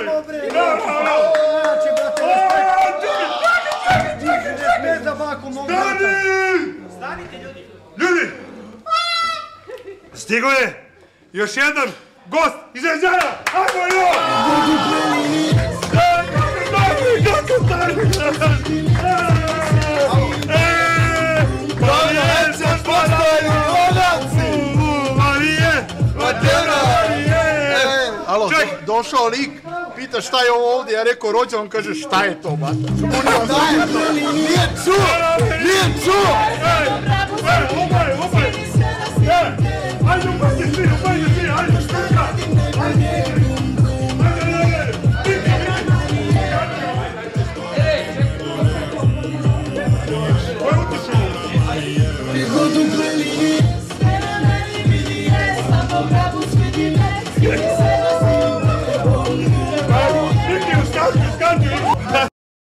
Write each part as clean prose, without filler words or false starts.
Ajmo bre! Znači, brate, respekt za baku mog brata! Stanite, ljudi! Ljudi! Stigo je još jedan gost iz Jezera! Ajmo joj! Kako tako? Marije se postaju odavci! Marije! Alo, došao lik, pita šta je ovo ovdje, ja rekao rođen, on kaže šta je to, bata? Nije čuo! Nije čuo! Ajde, upajte svi, ajde, štrka! Ajde!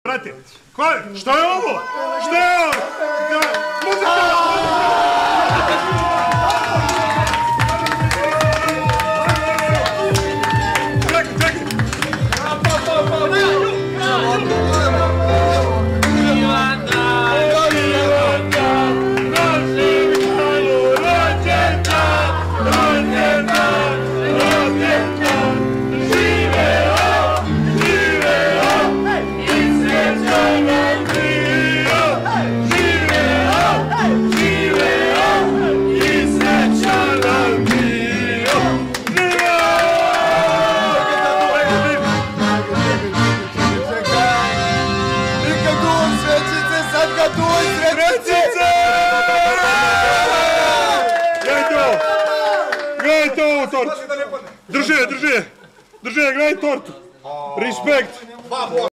Brate, što je ovo? Što je ovo? Drži je, gledaj tortu. Respekt.